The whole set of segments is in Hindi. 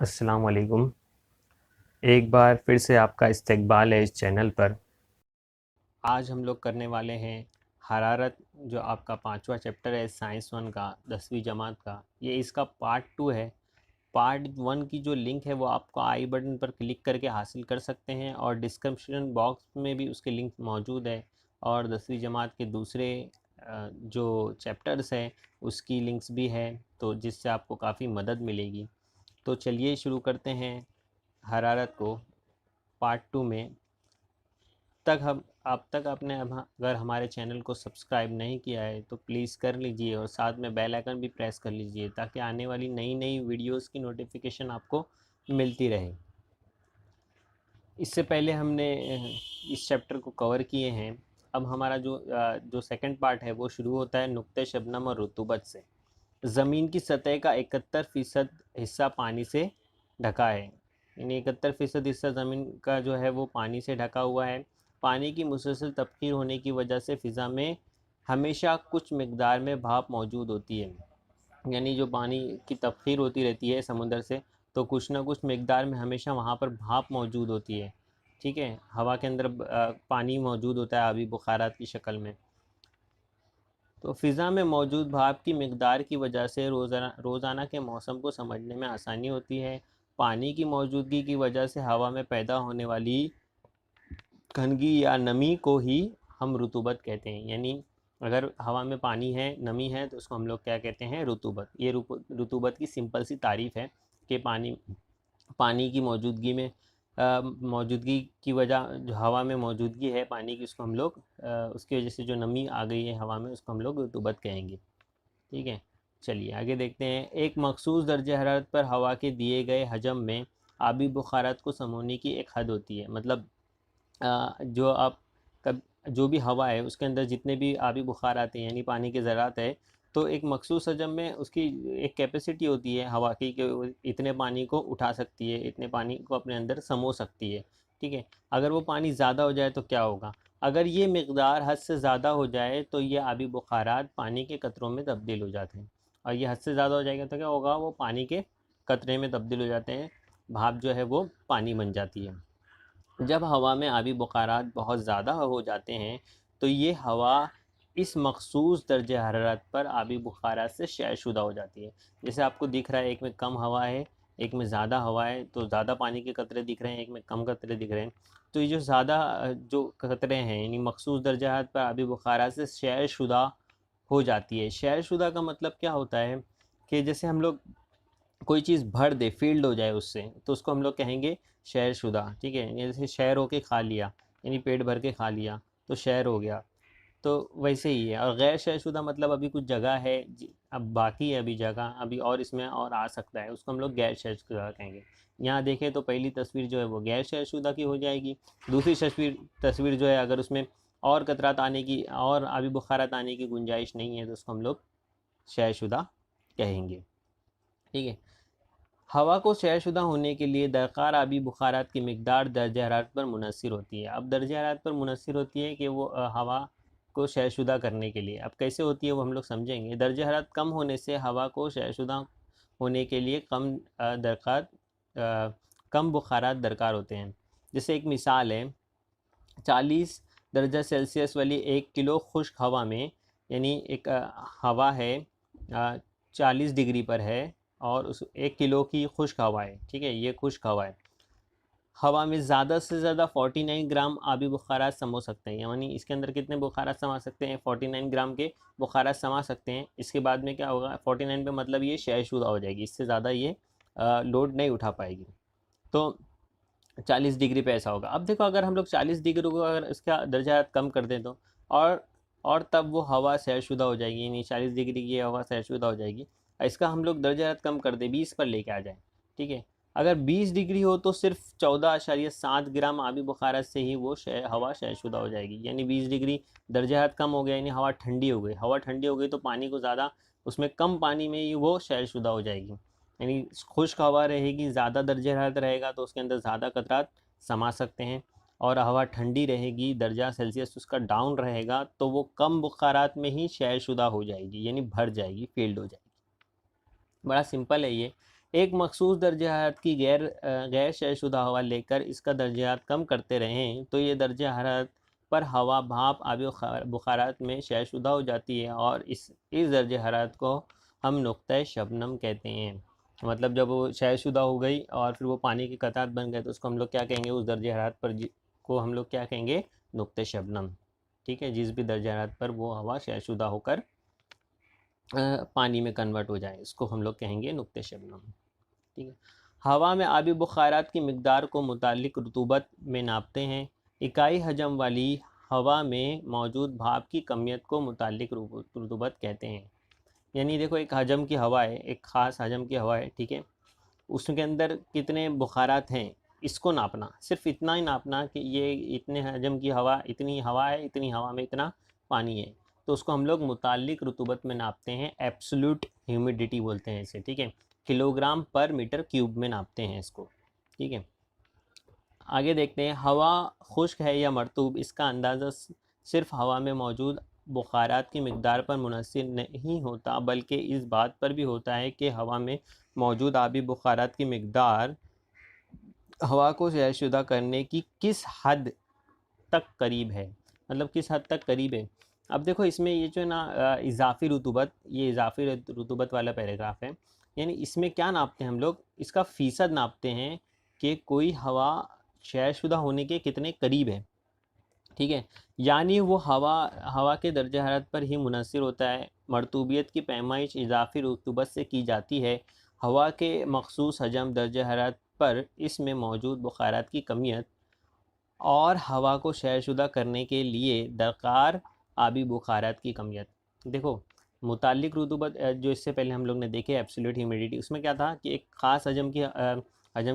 अस्सलाम वालेकुम। एक बार फिर से आपका इस्तकबाल है इस चैनल पर। आज हम लोग करने वाले हैं हरारत, जो आपका पांचवा चैप्टर है साइंस वन का, 10वीं जमात का। ये इसका पार्ट टू है। पार्ट वन की जो लिंक है वो आपको आई बटन पर क्लिक करके हासिल कर सकते हैं, और डिस्क्रिप्शन बॉक्स में भी उसके लिंक मौजूद है। और 10वीं जमात के दूसरे जो चैप्टर्स हैं उसकी लिंक्स भी है, तो जिससे आपको काफ़ी मदद मिलेगी। तो चलिए शुरू करते हैं हरारत को पार्ट टू में। तक हम अब तक आपने अगर हमारे चैनल को सब्सक्राइब नहीं किया है तो प्लीज़ कर लीजिए, और साथ में बेल आइकन भी प्रेस कर लीजिए ताकि आने वाली नई नई वीडियोस की नोटिफिकेशन आपको मिलती रहे। इससे पहले हमने इस चैप्टर को कवर किए हैं। अब हमारा जो सेकंड पार्ट है वो शुरू होता है नुक्ते शबनम और रुतूबत से। ज़मीन की सतह का 71% हिस्सा पानी से ढका है, यानी 71% हिस्सा ज़मीन का जो है वो पानी से ढका हुआ है। पानी की मुसलसल तबखीर होने की वजह से फ़िज़ा में हमेशा कुछ मकदार में भाप मौजूद होती है। यानी जो पानी की तबखीर होती रहती है समुंदर से, तो कुछ ना कुछ मकदार में हमेशा वहाँ पर भाप मौजूद होती है। ठीक है, हवा के अंदर पानी मौजूद होता है आबी बुखारात की शक्ल में। तो फ़िज़ा में मौजूद भाप की मिकदार की वजह से रोज़ाना के मौसम को समझने में आसानी होती है। पानी की मौजूदगी की वजह से हवा में पैदा होने वाली गंदगी या नमी को ही हम रुतूबत कहते हैं। यानी अगर हवा में पानी है, नमी है, तो उसको हम लोग क्या कहते हैं? रुतूबत। ये रुतूबत की सिंपल सी तारीफ़ है कि पानी पानी की मौजूदगी की वजह, जो हवा में मौजूदगी है पानी की, उसको हम लोग उसकी वजह से जो नमी आ गई है हवा में, उसको हम लोग रुतूबत कहेंगे। ठीक है, चलिए आगे देखते हैं। एक मखसूस दर्जे हरारत पर हवा के दिए गए हजम में आबी बुखारात को समोने की एक हद होती है। मतलब जो आप कब जो भी हवा है उसके अंदर जितने भी आबी बुखार आते हैं, यानी पानी के ज़रात है, तो एक मखसूस हजम में उसकी एक कैपेसिटी होती है हवा की कि वो इतने पानी को उठा सकती है, इतने पानी को अपने अंदर समो सकती है। ठीक है, अगर वो पानी ज़्यादा हो जाए तो क्या होगा? अगर ये मकदार हद से ज़्यादा हो जाए तो ये आबी बुखारात पानी के कतरों में तब्दील हो जाते हैं। और ये हद से ज़्यादा हो जाएगा तो क्या होगा? वो पानी के कतरे में तब्दील हो जाते हैं, भाप जो है वो पानी बन जाती है। जब हवा में आबी बुखारात बहुत ज़्यादा हो जाते हैं तो ये हवा इस मखसूस दर्जे हरारत पर आबी बुखारात से शैशुदा हो जाती है। जैसे आपको दिख रहा है, एक में कम हवा है, एक में ज़्यादा हवा है, तो ज़्यादा पानी के कतरे दिख रहे हैं, एक में कम कतरे दिख रहे हैं। तो ये जो ज़्यादा जो कतरे हैं, यानी मखसूस दर्जे हरारत पर आबी बुखारात से शैशुदा हो जाती है। शैशुदा का मतलब क्या होता है? कि जैसे हम लोग कोई चीज़ भर दे, फील्ड हो जाए उससे, तो उसको हम लोग कहेंगे शहरशुदा। ठीक है, यानी जैसे शहर होके खा लिया, यानी पेट भर के खा लिया, तो शहर हो गया। तो वैसे ही है। और गैर शहरशुदा मतलब अभी कुछ जगह है, अब बाकी है अभी जगह, अभी और इसमें और आ सकता है, उसको हम लोग गैर शहरशुदा कहेंगे। यहाँ देखें तो पहली तस्वीर जो है वो गैर शहरशुदा की हो जाएगी। दूसरी तस्वीर तस्वीर जो है, अगर उसमें और कतरात आने की और आबी बुखारात आने की गुंजाइश नहीं है तो उसको हम लोग शहरशुदा कहेंगे। ठीक है, हवा को शैशुदा होने के लिए दरकार आबी बुखारात की मिकदार दर्ज हरारत पर मुनसर होती है। अब दर्ज हरारत पर मुनसर होती है कि वो हवा को शैशुदा करने के लिए। अब कैसे होती है वो हम लोग समझेंगे। दर्ज हरारत कम होने से हवा को शैशुदा होने के लिए कम बुखारात दरकार होते हैं। जैसे एक मिसाल है, 40 दर्जा सेल्सियस वाली 1 किलो खुश्क हवा में, यानी एक हवा है 40 डिग्री पर है, और उस 1 किलो की खुश्क हवा है। ठीक है, ये खुश्क हवा है। हवा में ज़्यादा से ज़्यादा 49 ग्राम आबी बुखारात समा सकते हैं। यानी इसके अंदर कितने बुखारात समा सकते हैं? 49 ग्राम के बुखारात समा सकते हैं। इसके बाद में क्या होगा? 49 पे मतलब ये शैशुदा हो जाएगी, इससे ज़्यादा ये लोड नहीं उठा पाएगी। तो 40 डिग्री पे ऐसा होगा। अब देखो, अगर हम लोग 40 डिग्री को अगर इसका दर्जा कम कर दें तो, और और तब वो हवा सैरशुदा हो जाएगी, यानी 40 डिग्री की हवा सैरशुदा हो जाएगी। इसका हम लोग दर्जा कम कर दें, 20 पर लेके आ जाए। ठीक है, अगर 20 डिग्री हो तो सिर्फ 14.7 ग्राम आबी बुखारत से ही वो हवा शैशुदा हो जाएगी। यानी 20 डिग्री दर्जा कम हो गया, यानी हवा ठंडी हो गई। हवा ठंडी हो गई तो पानी को ज़्यादा, उसमें कम पानी में ही वो शैशुदा हो जाएगी। यानी खुश्क हवा रहेगी, ज़्यादा दर्जे हरारत रहेगा तो उसके अंदर ज़्यादा कतरात समा सकते हैं। और हवा ठंडी रहेगी, दर्जा सेल्सियस उसका डाउन रहेगा, तो वो कम बुखारात में ही शैशुदा हो जाएगी, यानी भर जाएगी, फील्ड हो जाएगी। बड़ा सिंपल है ये। एक मखसूस दर्जे हरारत की गैर शैशुदा हवा लेकर इसका दर्जे हरारत कम करते रहें तो ये दर्जे हरारत पर हवा भाप आबी बुखारात में शैशुदा हो जाती है और इस दर्जे हरारत को हम नुक्ता शबनम कहते हैं। मतलब जब वो शैशुदा हो गई और फिर वो पानी की कतरात बन गए तो उसको हम लोग क्या कहेंगे, उस दर्जे हरारत पर को हम लोग क्या कहेंगे, नुक्ता शबनम। ठीक है, जिस भी दर्जे हरारत पर वो हवा शैशुदा होकर पानी में कन्वर्ट हो जाए इसको हम लोग कहेंगे नुक्ते शबनम। ठीक है, हवा में आबी बुखारात की मिकदार को मुतालिक रुतूबत में नापते हैं। इकाई हजम वाली हवा में मौजूद भाप की कमियत को मुतालिक रुतूबत कहते हैं। यानी देखो, एक हजम की हवा है, एक ख़ास हजम की हवा है, ठीक है, उसके अंदर कितने बुखारात हैं इसको नापना, सिर्फ इतना ही नापना कि ये इतने हजम की हवा, इतनी हवा है, इतनी हवा में इतना पानी है, तो उसको हम लोग मुतालिक रुतूबत में नापते हैं, एब्सोल्यूट ह्यूमिडिटी बोलते हैं इसे। ठीक है, किलोग्राम पर मीटर क्यूब में नापते हैं इसको। ठीक है, आगे देखते हैं, हवा खुश्क है या मरतूब, इसका अंदाज़ा सिर्फ हवा में मौजूद बुखारात की मिकदार पर मुनहसर नहीं होता बल्कि इस बात पर भी होता है कि हवा में मौजूद आबी बुखारात की मिकदार हवा को शैशुदा करने की किस हद तक करीब है, मतलब किस हद तक करीब है। अब देखो, इसमें ये जो है ना इजाफ़ी रुतूबत, ये इजाफ़ी रुतूबत वाला पैराग्राफ है, यानी इसमें क्या नापते हैं हम लोग, इसका फ़ीसद नापते हैं कि कोई हवा शैशुदा होने के कितने करीब है। ठीक है, यानी वो हवा के दर्जा हरारत पर ही मुनहसर होता है। मरतूबियत की पैमाइश इजाफ़ी रुतूबत से की जाती है। हवा के मखसूस हजम दर्जा हरारत पर इसमें मौजूद बुखारात की कमियत और हवा को शैशुदा करने के लिए दरकार आबी बुखारात की कमियत। देखो, मुतालिक रुतूबत जो इससे पहले हम लोग ने देखे एब्सोल्यूट ह्यूमिडिटी, उसमें क्या था कि एक ख़ास हजम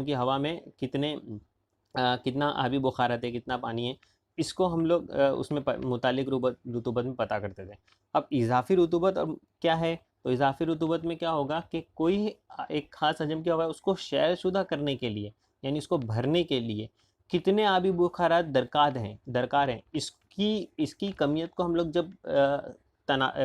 की हवा में कितना आबी बुखारात है, कितना पानी है, इसको हम लोग उसमें मुतालिक रुतूबत में पता करते थे। अब इजाफ़ी रुतूबत और क्या है, तो इजाफ़ी रुतूबत में क्या होगा कि कोई एक ख़ास हजम की हवा है, उसको शैशुदा करने के लिए, यानी इसको भरने के लिए कितने आबी बुखारात दरकार हैं, इसकी कमियत को हम लोग जब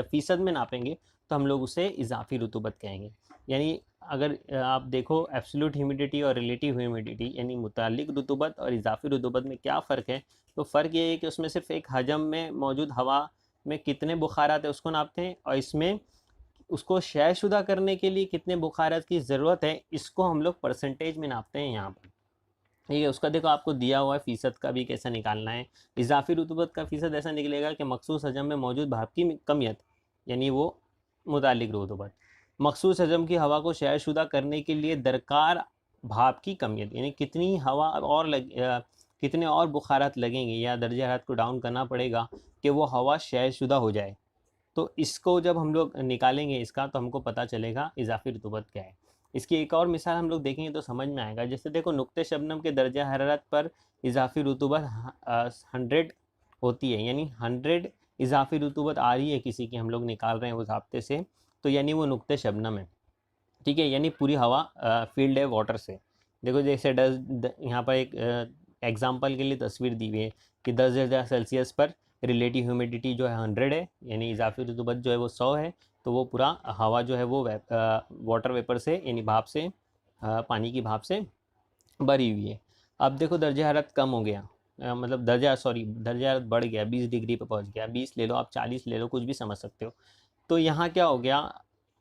फ़ीसद में नापेंगे तो हम लोग उसे इजाफ़ी रुतूबत कहेंगे। यानी अगर आप देखो एब्सोल्यूट ह्यूमिडिटी और रिलेटिव ह्यूमिडिटी, यानी मुतालिक रुतूबत और इजाफ़ी रुतूबत में क्या फ़र्क है, तो फ़र्क ये है कि उसमें सिर्फ एक हजम में मौजूद हवा में कितने बुखारात है उसको नापते हैं, और इसमें उसको शैशुदा करने के लिए कितने बुखारात की ज़रूरत है इसको हम लोग परसेंटेज में नापते हैं यहाँ पर। ठीक है, उसका देखो आपको दिया हुआ है फ़ीसद का भी कैसा निकालना है। इजाफ़ी रुतूबत का फ़ीसद ऐसा निकलेगा कि मखसूस हजम में मौजूद भाप की कमियत, यानी वो मुतालिक रुतूबत, मखसूस हजम की हवा को शैशुदा करने के लिए दरकार भाप की कमियत, यानी कितनी हवा और कितने और बुखारात लगेंगे या दर्जे हरारत को डाउन करना पड़ेगा कि वो हवा शैशुदा हो जाए। तो इसको जब हम लोग निकालेंगे इसका, तो हमको पता चलेगा इजाफ़ी रुतूबत क्या है। इसकी एक और मिसाल हम लोग देखेंगे तो समझ में आएगा। जैसे देखो, नुक्ते शबनम के दर्जा हरारत पर इजाफ़ी रुतूबत 100 होती है, यानी 100 इजाफ़ी रुतूबत आ रही है किसी की, हम लोग निकाल रहे हैं उस ज़ाब्ते से, तो यानी वो नुक्ते शबनम है। ठीक है, यानी पूरी हवा फील्ड है वाटर से। देखो, जैसे यहाँ पर एक एग्जाम्पल के लिए तस्वीर दी हुई है कि 10,000 सेल्सियस पर रिलेटिव ह्यूमिडिटी जो है 100 है, यानी इजाफी रुतूबत जो है वो 100 है, तो वो पूरा हवा जो है वो वाटर वेपर से, यानी भाप से, पानी की भाप से भरी हुई है। अब देखो, दर्जा हरारत कम हो गया, मतलब दर्जा हरारत बढ़ गया, 20 डिग्री पर पहुंच गया, 20 ले लो आप, 40 ले लो, कुछ भी समझ सकते हो। तो यहाँ क्या हो गया,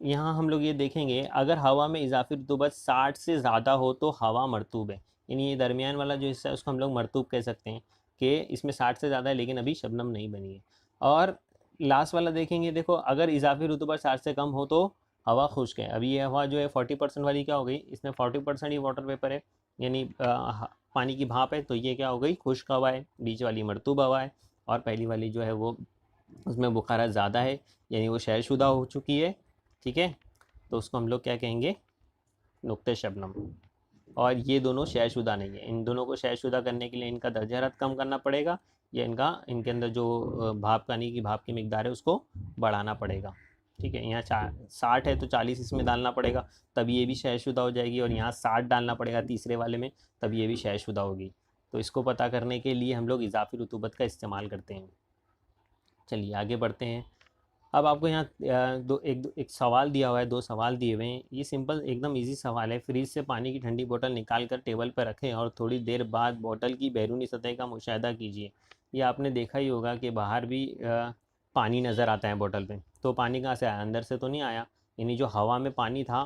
यहाँ हम लोग ये देखेंगे, अगर हवा में इजाफी रुतूबत 60 से ज़्यादा हो तो हवा मरतूब है, यानी ये दरमियान वाला जो हिस्सा है उसको हम लोग मरतूब कह सकते हैं कि इसमें 60 से ज़्यादा है लेकिन अभी शबनम नहीं बनी है। और लास्ट वाला देखेंगे, देखो, अगर इजाफी रुतूबत 60 से कम हो तो हवा खुश्क है। अभी ये हवा जो है 40% वाली क्या हो गई, इसमें 40% ही वाटर वेपर है, यानी पानी की भाप है, तो ये क्या हो गई, खुश्क हवा है। बीच वाली मरतूब हवा है, और पहली वाली जो है वो उसमें बुखारा ज़्यादा है, यानी वो शैरशुदा हो चुकी है। ठीक है, तो उसको हम लोग क्या कहेंगे, नुक्ते शबनम। और ये दोनों शैरशुदा नहीं है, इन दोनों को शैरशुदा करने के लिए इनका दर्जा हरारत कम करना पड़ेगा, या इनके अंदर जो भाप पानी की भाप की मिकदार है उसको बढ़ाना पड़ेगा। ठीक है, यहाँ 60 है तो 40 इसमें डालना पड़ेगा, तब ये भी शैरशुदा हो जाएगी, और यहाँ 60 डालना पड़ेगा तीसरे वाले में, तब ये भी शैरशुदा होगी। तो इसको पता करने के लिए हम लोग इजाफी रुतूबत का इस्तेमाल करते हैं। चलिए आगे बढ़ते हैं। अब आपको यहाँ एक सवाल दिया हुआ है, 2 सवाल दिए हुए हैं। ये सिंपल एकदम इजी सवाल है। फ्रिज से पानी की ठंडी बोतल निकाल कर टेबल पर रखें और थोड़ी देर बाद बोतल की बैरूनी सतह का मुशाहिदा कीजिए। ये आपने देखा ही होगा कि बाहर भी पानी नज़र आता है बोतल पे। तो पानी कहाँ से आया? अंदर से तो नहीं आया। यानी जो हवा में पानी था,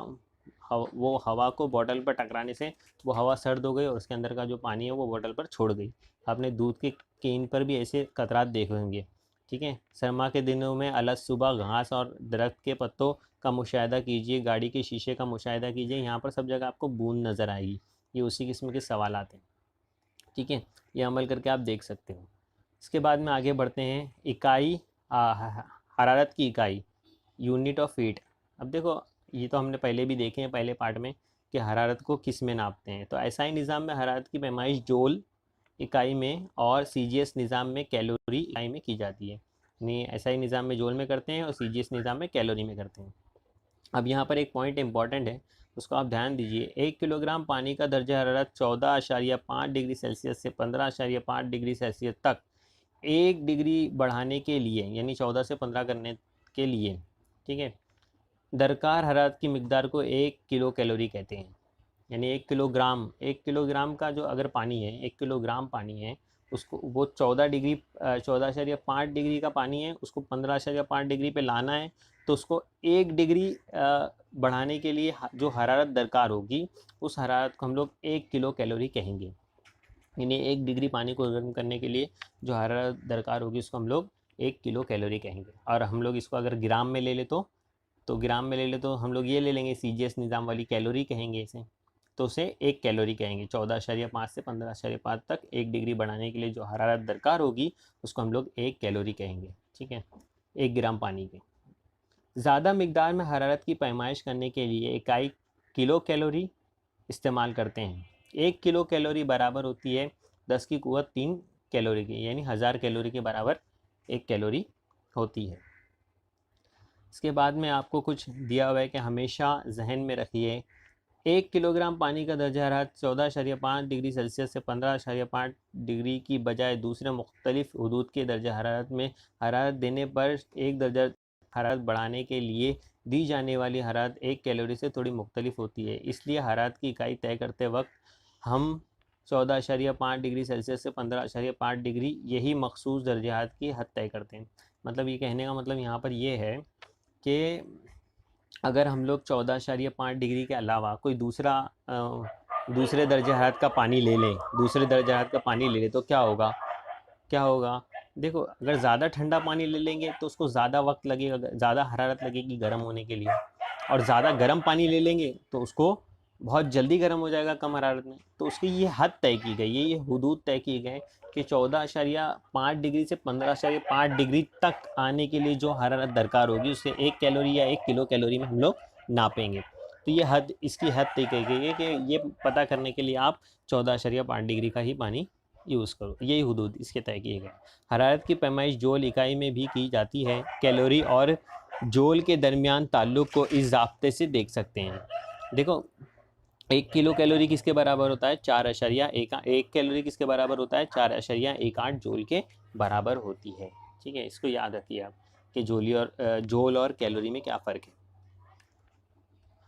वो हवा को बोतल पर टकराने से वो हवा सर्द हो गई और उसके अंदर का जो पानी है वो बोतल पर छोड़ गई। आपने दूध के केन पर भी ऐसे कतरात देखे होंगे। ठीक है। सरमा के दिनों में अलग सुबह घास और दरख्त के पत्तों का मुशाहिदा कीजिए, गाड़ी के शीशे का मुशाहिदा कीजिए। यहाँ पर सब जगह आपको बूंद नज़र आएगी। ये उसी किस्म के सवाल आते हैं। ठीक है, ये अमल करके आप देख सकते हो। इसके बाद में आगे बढ़ते हैं। इकाई हरारत की इकाई, यूनिट ऑफ हीट। अब देखो, ये तो हमने पहले भी देखे हैं पहले पार्ट में कि हरारत को किस में नापते हैं। तो एसआई निज़ाम में हरारत की पैमाइश जूल इकाई में और सीजीएस निज़ाम में कैलोरी इकाई में की जाती है। यानी एसआई निज़ाम में जूल में करते हैं और सीजीएस निज़ाम में कैलोरी में करते हैं। अब यहाँ पर एक पॉइंट इंपॉर्टेंट है, उसको आप ध्यान दीजिए। 1 किलोग्राम पानी का दर्जा हरारत 14.5 डिग्री सेल्सियस से 15.5 डिग्री सेल्सियस तक 1 डिग्री बढ़ाने के लिए, यानी 14 से 15 करने के लिए, ठीक है, दरकार हरारत की मिकदार को 1 किलो कैलोरी कहते हैं। यानी 1 किलोग्राम का जो अगर पानी है, 1 किलोग्राम पानी है, उसको वो 14.5 डिग्री का पानी है, उसको 15.5 डिग्री पे लाना है। तो उसको 1 डिग्री बढ़ाने के लिए जो हरारत दरकार होगी, उस हरारत को हम लोग 1 किलो कैलोरी कहेंगे। यानी 1 डिग्री पानी को गर्म करने के लिए जो हरारत दरकार होगी, उसको हम लोग 1 किलो कैलोरी कहेंगे। और हम लोग इसको अगर ग्राम में ले ले तो ग्राम में ले ले तो हम लोग ये ले लेंगे, सीजीएस निज़ाम वाली कैलोरी कहेंगे इसे। तो उसे 1 कैलोरी कहेंगे। 14.5 से 15.5 तक 1 डिग्री बढ़ाने के लिए जो हरारत दरकार होगी, उसको हम लोग 1 कैलोरी कहेंगे। ठीक है, 1 ग्राम पानी के। ज़्यादा मिकदार में हरारत की पैमाइश करने के लिए इकाई किलो कैलोरी इस्तेमाल करते हैं। 1 किलो कैलोरी बराबर होती है 10 की क़ुव्वत 3 कैलोरी की, यानी 1000 कैलोरी के बराबर 1 कैलोरी होती है। इसके बाद में आपको कुछ दिया हुआ है कि हमेशा जहन में रखिए, 1 किलोग्राम पानी का दर्जा हरारत 14.5 डिग्री सेल्सियस से 15.5 डिग्री की बजाय दूसरे मुख्तलिफ हुदूद के दर्जा हरारत में हरारत देने पर 1 दर्जा हरारत बढ़ाने के लिए दी जाने वाली हरारत 1 कैलोरी से थोड़ी मुख्तलिफ होती है। इसलिए हरारत की इकाई तय करते वक्त हम 14.5 डिग्री सेल्सियस से 15.5 डिग्री यही मखसूस दर्जा हरारत की हद तय करते हैं। मतलब ये कहने का मतलब यहाँ पर ये है कि अगर हम लोग 14.5 डिग्री के अलावा कोई दूसरे दर्जे हरारत का पानी ले लें, तो क्या होगा? देखो, अगर ज़्यादा ठंडा पानी ले लेंगे तो उसको ज़्यादा वक्त लगेगा, ज़्यादा हरारत लगेगी गर्म होने के लिए। और ज़्यादा गर्म पानी ले लेंगे तो उसको बहुत जल्दी गर्म हो जाएगा कम हरारत में। तो उसकी ये हद तय की गई है, ये हुदूद तय किए गए कि 14.5 डिग्री से 15.5 डिग्री तक आने के लिए जो हरारत दरकार होगी, उससे 1 कैलोरी या 1 किलो कैलोरी में हम लोग नापेंगे। तो ये इसकी हद तय की गई है कि ये पता करने के लिए आप 14.5 डिग्री का ही पानी यूज़ करो। यही हुदूद इसके तय किए गए। हरारत की पैमाइश जूल इकाई में भी की जाती है। कैलोरी और जूल के दरमियान ताल्लुक़ को इस ज़ाब्ते से देख सकते हैं। देखो, 1 किलो कैलोरी किसके बराबर होता है? 1 कैलोरी किसके बराबर होता है? 4.18 जूल के बराबर होती है। ठीक है, इसको याद रखिए आप कि जूल और कैलोरी में क्या फ़र्क है।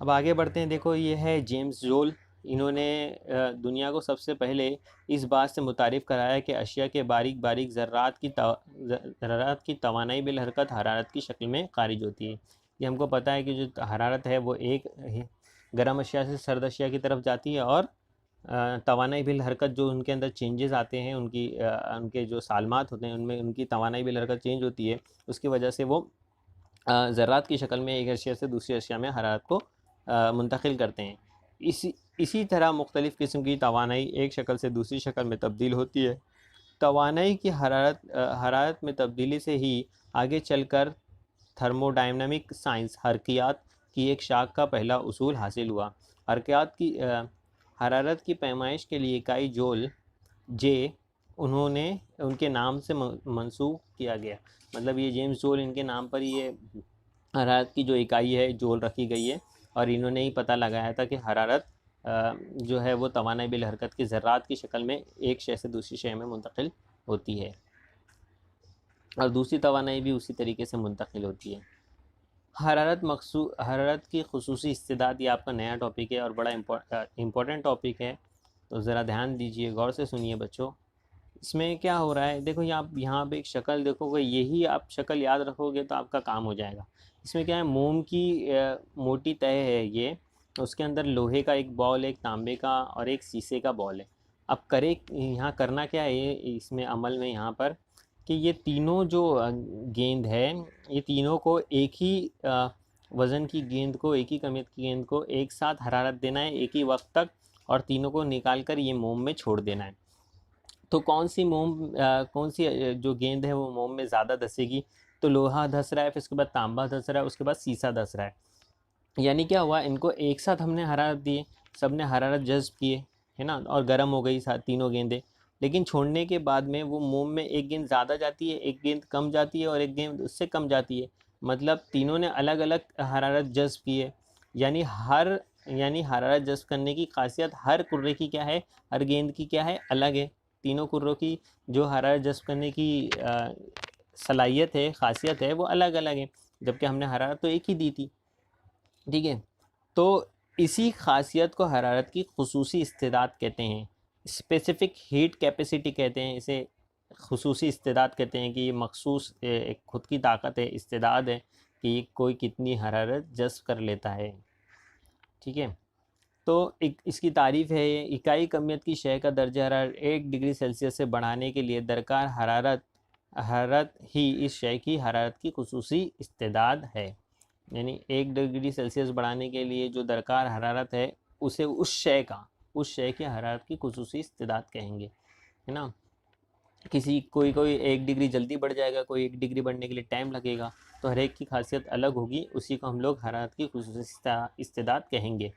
अब आगे बढ़ते हैं। देखो, ये है जेम्स जूल। इन्होंने दुनिया को सबसे पहले इस बात से मुतारिफ़ कराया कि अशिया के बारीक बारीक ज़र्रात की तवानाई बिल हरकत हरारत की शक्ल में खारिज होती है। ये हमको पता है कि जो हरारत है वो एक गर्म अशिया से सर्द अशिया की तरफ जाती है, और तवानाई बिल हरकत जो उनके अंदर चेंजेस आते हैं, उनके जो सालमात होते हैं उनमें उनकी तवानाई बिल हरकत चेंज होती है। उसकी वजह से वो ज़र्रात की शक्ल में एक अशिया से दूसरी अशिया में हरारत को मुंतकिल करते हैं। इसी तरह मुख्तलिफ़ किस्म की तवानाई एक शक्ल से दूसरी शक्ल में तब्दील होती है। तवानाई की हरारत में तब्दीली से ही आगे चलकर थर्मोडायनामिक साइंस हरकियात की एक शाख का पहला उसूल हासिल हुआ। हरकियात की हरारत की पैमाइश के लिए इकाई जूल उनके नाम से मंसूब किया गया। मतलब ये जेम्स जूल, इनके नाम पर ये हरारत की जो इकाई है जूल रखी गई है। और इन्होंने ही पता लगाया था कि हरारत जो है वो तवानाई बिल हरकत की ज़र्रात की शक्ल में एक शय से दूसरी शय में मुंतकिल होती है, और दूसरी तवानाई भी उसी तरीके से मुंतकिल होती है। हरारत की खुसूसी इस्तेदाद, ये आपका नया टॉपिक है और बड़ा इम्पोर्टेंट टॉपिक है, तो ज़रा ध्यान दीजिए, गौर से सुनिए बच्चों। इसमें क्या हो रहा है, देखो यहाँ पे एक शक्ल देखोगे, यही आप शक्ल याद रखोगे तो आपका काम हो जाएगा। इसमें क्या है, मोम की मोटी तय है ये, उसके अंदर लोहे का एक बॉल है, एक तांबे का और एक शीशे का बॉल है। अब करे यहाँ करना क्या है इसमें अमल में यहाँ पर, कि ये तीनों जो गेंद है, ये तीनों को एक ही वज़न की गेंद को, एक ही कमियत की गेंद को एक साथ हरारत देना है एक ही वक्त तक, और तीनों को निकाल कर ये मोम में छोड़ देना है। तो कौन सी जो गेंद है वो मोम में ज़्यादा धंसेगी, तो लोहा धंस रहा है, फिर उसके बाद तांबा धंस रहा है, उसके बाद शीशा धंस रहा है। यानी क्या हुआ, इनको एक साथ हमने हरारत दिए, सब ने हरारत जज्ब किए, है ना, और गर्म हो गई तीनों गेंदें। लेकिन छोड़ने के बाद में वो मोम में एक गेंद ज़्यादा जाती है, एक गेंद कम जाती है और एक गेंद उससे कम जाती है। मतलब तीनों ने अलग अलग हरारत जज्ब की है। यानी हरारत जज्ब करने की खासियत हर कुर्रे की क्या है, हर गेंद की क्या है, अलग है। तीनों कुर्रों की जो हरारत जज्ब करने की सलाहियत है, खासियत है, वो अलग अलग है, जबकि हमने हरारत तो एक ही दी थी। ठीक है, तो इसी खासियत को हरारत की खुसूसी इस्तेदाद कहते हैं, स्पेसिफ़िक हीट कैपेसिटी कहते हैं इसे, खुसूसी इस्तेदाद कहते हैं कि ये मखसूस एक खुद की ताकत है, इस्तेदाद है कि कोई कितनी हरारत जज़्ब कर लेता है। ठीक है, तो एक इसकी तारीफ़ है, ये इकाई कमियत की शय का दर्जा हरारत 1 डिग्री सेल्सियस से बढ़ाने के लिए दरकार हरारत ही इस शय की हरारत की खुसूसी इस्तेदाद है। यानी 1 डिग्री सेल्सियस बढ़ाने के लिए जो दरकार हरारत है, उसे उस शय की हरारत की खुसूसी इस्तेदाद कहेंगे, है ना। कोई 1 डिग्री जल्दी बढ़ जाएगा, कोई 1 डिग्री बढ़ने के लिए टाइम लगेगा, तो हर एक की खासियत अलग होगी, उसी को हम लोग हरारत की खुसूसी इस्तेदाद कहेंगे।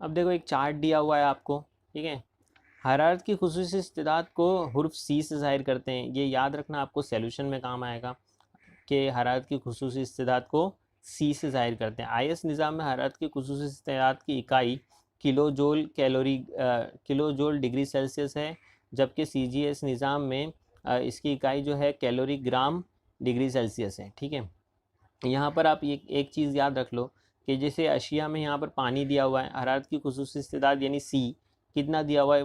अब देखो एक चार्ट दिया हुआ है आपको, ठीक है। हरारत की खुसूसी इस्तेदाद को हुर्फ सी से ज़ाहिर करते हैं, ये याद रखना, आपको सॉल्यूशन में काम आएगा कि हरारत की खुसूसी इस्तेदाद को सी से ज़ाहिर करते हैं। आईएस निज़ाम में हरारत की खुसूसी इस्तेदाद की इकाई किलो जोल डिग्री सेल्सियस है, जबकि सीजीएस निज़ाम में इसकी इकाई जो है कैलोरी ग्राम डिग्री सेल्सियस है। ठीक है, यहाँ पर आप ये एक चीज़ याद रख लो कि जैसे अशिया में यहाँ पर पानी दिया हुआ है, हरारत की खुसूसी इस्तेदाद यानी सी कितना दिया हुआ है,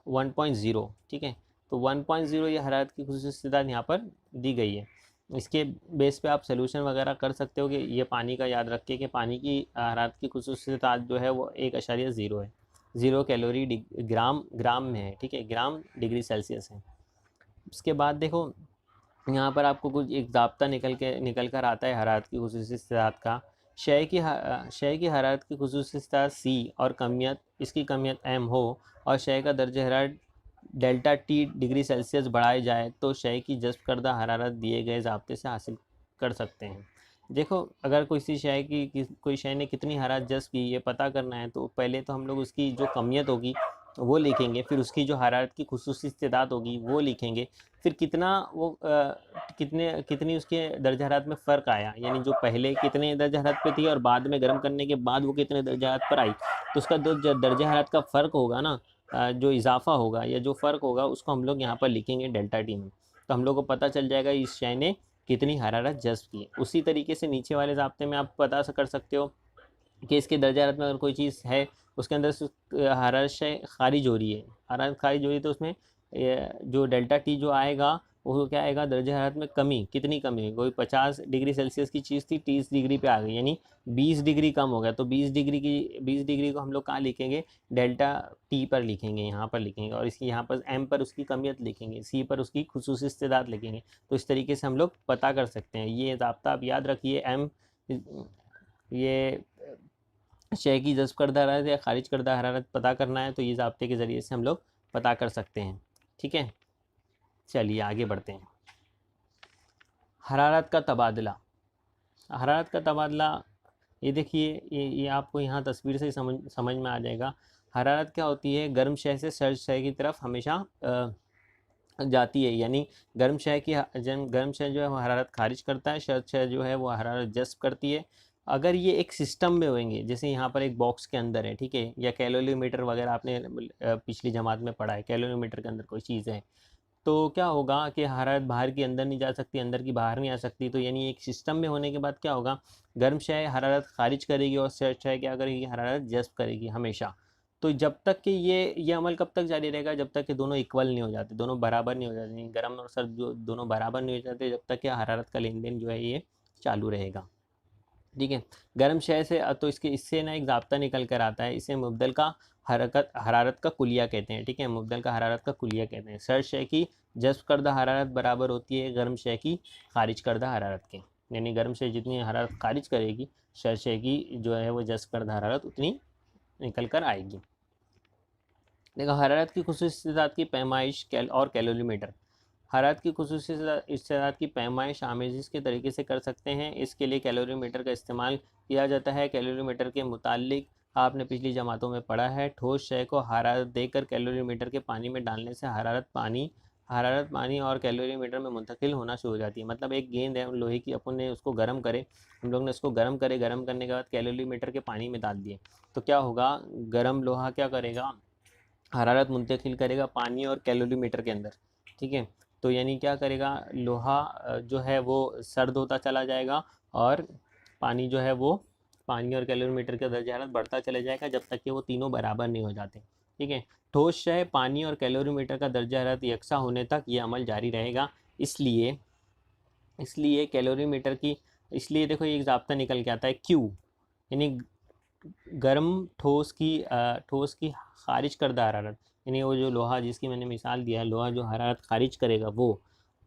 1.0। ठीक है, तो 1.0 ये हरारत की खुसूसी इस्तेदाद यहाँ पर दी गई है। इसके बेस पे आप सोल्यूशन वगैरह कर सकते हो कि ये पानी का याद रख के कि पानी की हरारत की खुसूसी इस्तेदाद जो है वो 1.0 है, 0 कैलोरी ग्राम में है। ठीक है, ग्राम डिग्री सेल्सियस है। उसके बाद देखो यहाँ पर आपको कुछ एक ज़ाब्ता निकल कर आता है हरारत की खुसूसी इस्तेदाद का। शय की हरारत की खुसूसी इस्तेदाद सी और इसकी कमियत एम हो, और शय का दर्जा हरारत डेल्टा टी डिग्री सेल्सियस बढ़ाई जाए, तो शय की जज़्ब करदा हरारत दिए गए ज़ाब्ते से हासिल कर सकते हैं। देखो अगर कोई शय ने कितनी हरारत जज़्ब की ये पता करना है, तो पहले तो हम लोग उसकी जो कमियत होगी वो लिखेंगे, फिर उसकी जो हरारत की खुसूसी इस्तेदाद होगी वो लिखेंगे, फिर कितनी उसके दर्जा हरारत में फ़र्क आया, यानी जो पहले कितने दर्जा हरारत पे थी और बाद में गर्म करने के बाद वो कितने दर्जा हरारत पर आई, तो उसका जो दर्जा हरारत का फ़र्क होगा ना, जो इजाफा होगा या जो फ़र्क होगा, उसको हम लोग यहाँ पर लिखेंगे डेल्टा टी में। तो हम लोग को पता चल जाएगा इस शय ने कितनी हरारत जज़्ब की है। उसी तरीके से नीचे वाले ज़ाब्ते में आप पता कर सकते हो कि इसके दर्जा हरारत में अगर कोई चीज़ है, उसके अंदर से हरारत शय खारिज हो रही है, हरारत खारिज हो रही है, तो उसमें जो डेल्टा टी जो आएगा वो क्या आएगा, दर्जा हरारत में कमी, कितनी कमी, कोई 50 डिग्री सेल्सियस की चीज़ थी 30 डिग्री पे आ गई, यानी 20 डिग्री कम हो गया, तो 20 डिग्री को हम लोग कहाँ लिखेंगे, डेल्टा टी पर लिखेंगे, यहाँ पर लिखेंगे, और इसकी यहाँ पर एम पर उसकी कमियत लिखेंगे, सी पर उसकी खुसूसी इस्तेदाद लिखेंगे। तो इस तरीके से हम लोग पता कर सकते हैं। ये ज़ाब्ता आप याद रखिए, एम ये शय की जज़्ब करदा हरारत या खारिज करदा हरारत पता करना है, तो ये ज़ाब्ते के ज़रिए से हम लोग पता कर सकते हैं। ठीक है, चलिए आगे बढ़ते हैं। हरारत का तबादला, ये देखिए, ये आपको यहाँ तस्वीर से समझ में आ जाएगा। हरारत क्या होती है, गर्म शय से सर्द शय की तरफ हमेशा जाती है, यानी गर्म शय जो है वो हरारत खारिज करता है, सर्द शय जो है वो हरारत जज़्ब करती है। अगर ये एक सिस्टम में होंगे, जैसे यहाँ पर एक बॉक्स के अंदर है, ठीक है, या कैलोरीमीटर वगैरह आपने पिछली जमात में पढ़ा है, कैलोरीमीटर के अंदर कोई चीज़ है, तो क्या होगा कि हरारत बाहर की अंदर नहीं जा सकती, अंदर की बाहर नहीं आ सकती। तो यानी एक सिस्टम में होने के बाद क्या होगा, गर्म शय हरारत खारिज करेगी और सर्द शय क्या करेगी, हरारत जज़्ब करेगी हमेशा। तो जब तक कि ये अमल कब तक जारी रहेगा, जब तक कि दोनों इक्वल नहीं हो जाते, दोनों बराबर नहीं हो जाते, गर्म और सर्द जो दोनों बराबर नहीं हो जाते, जब तक कि हरारत का लेन देन जो है ये चालू रहेगा। ठीक है। गर्म शय से तो इससे ना एक ज़ाब्ता निकल कर आता है, इसे मुबदल का हरारत का कुलिया कहते हैं। ठीक है, मुबदल का हरारत का कुलिया कहते हैं। सर्द शय की जज़्ब करदा हरारत बराबर होती है गर्म शय की खारिज करदा हरारत के। यानी गर्म शय जितनी हरारत खारिज करेगी, सर्द शय की जो है वो जज़्ब करदा हरारत उतनी निकल कर आएगी। देखो, हरारत की खुसूसियात की पैमाइश और कैलोरीमीटर। हरारत की खुसूसियात की पैमाइश आमेजिश के तरीके से कर सकते हैं। इसके लिए कैलोरीमीटर का इस्तेमाल किया जाता है। कैलोरीमीटर के मुतालिक आपने पिछली जमातों में पढ़ा है, ठोस शय को हरारत देकर कैलोरीमीटर के पानी में डालने से हरारत पानी और कैलोरीमीटर में मुंतकिल होना शुरू हो जाती है। मतलब एक गेंद है लोहे की, अपन ने उसको गर्म करे, हम लोग ने उसको गर्म करने के बाद कैलोरीमीटर के पानी में डाल दिए, तो क्या होगा, गर्म लोहा क्या करेगा, हरारत मुंतकिल करेगा पानी और कैलोरीमीटर के अंदर। ठीक है, तो यानी क्या करेगा, लोहा जो है वो सर्द होता चला जाएगा और पानी जो है वो पानी और कैलोरीमीटर का दर्जा हरारत बढ़ता चला जाएगा जब तक कि वो तीनों बराबर नहीं हो जाते। ठीक है, ठोस शय पानी और कैलोरीमीटर का दर्जा हरारत यकसा होने तक ये अमल जारी रहेगा। इसलिए कैलोरीमीटर की, इसलिए देखो ये एक ज़ाब्ता निकल के आता है क्यू, यानी गर्म ठोस की खारिज करदा हरारत, यानी वो जो लोहा जिसकी मैंने मिसाल दिया है, लोहा जो हरारत खारिज करेगा वो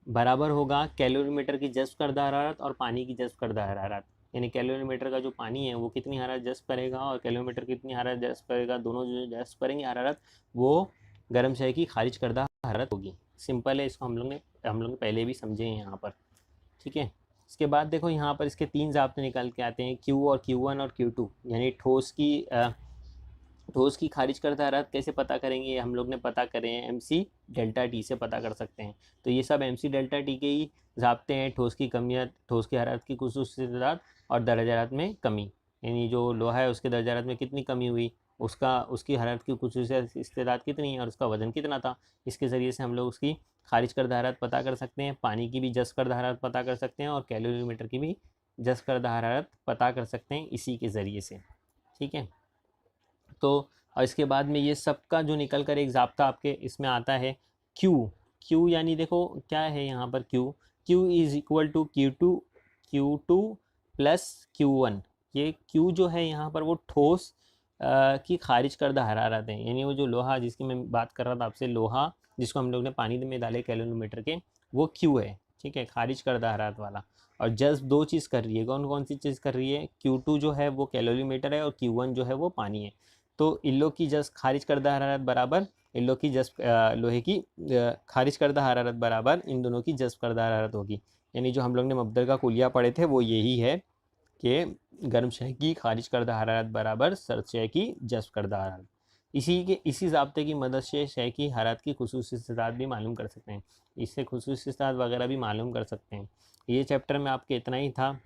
बराबर होगा कैलोरीमीटर की जज़्ब करदा हरारत और पानी की जज़्ब करदा हरारत। यानी कैलोरीमीटर का जो पानी है वो कितनी हरारत जज़्ब करेगा और कैलोरीमीटर कितनी हरारत जज़्ब करेगा, दोनों जो जज़्ब करेंगे हरारत, वो गर्म शय की खारिज करदा हरारत होगी। सिंपल है, इसको हम लोग पहले भी समझे हैं यहाँ पर। ठीक है, इसके बाद देखो यहाँ पर इसके 3 ज़ाब्ते निकल के आते हैं, Q और Q1 और Q2। यानी ठोस की खारिज करदा हरारत कैसे पता करेंगे, हम लोग ने पता करे हैं MC डेल्टा T से पता कर सकते हैं। तो ये सब MC डेल्टा T के ही ज़ाब्ते हैं, ठोस की कमियत, ठोस की हरारत की खुसूसियात और दर्जा हरारत में कमी। यानी जो लोहा है उसके दर्जा हरारत में कितनी कमी हुई, उसकी हरारत की खुसूसियात कितनी है और उसका वज़न कितना था, इसके ज़रिए से हम लोग उसकी खारिज करदा हरारत पता कर सकते हैं। पानी की भी जज़्ब करदा हरारत पता कर सकते हैं और कैलोरीमीटर की भी जज़्ब करदा हरारत पता कर सकते हैं इसी के ज़रिए से। ठीक है, तो और इसके बाद में ये सब का जो निकल कर एक ज़ाब्ता आपके इसमें आता है क्यू यानी देखो क्या है यहाँ पर Q is equal to Q2 plus Q1। ये Q जो है यहाँ पर वो ठोस की खारिज करदा हरारत है, यानी वो जो लोहा जिसकी मैं बात कर रहा था आपसे, लोहा जिसको हम लोग ने पानी में डाले कैलोरीमीटर के, वो Q है। ठीक है, खारिज करदा हरारत वाला। और जस्ट 2 चीज़ कर रही है, कौन कौन सी चीज़ कर रही है, Q2 जो है वो कैलोरीमीटर है और Q1 जो है वो पानी है। तो इन लोग की जस्ट खारिज करदा हरारत बराबर इन लोग की जस्ट लोहे की खारिज करदा हरारत बराबर इन दोनों की जस्ट करदा हरारत होगी। यानी जो हम लोग ने मुबदल का कुलिया पढ़े थे वो यही है कि गर्म शय की खारिज करदा हरारत बराबर सर्द शय की जज़्ब करदा हरारत। इसी ज़ाब्ते की मदद से शय की हरारत की खुसूसियात भी मालूम कर सकते हैं, इससे खुसूसियात वगैरह भी मालूम कर सकते हैं। ये चैप्टर में आपके इतना ही था।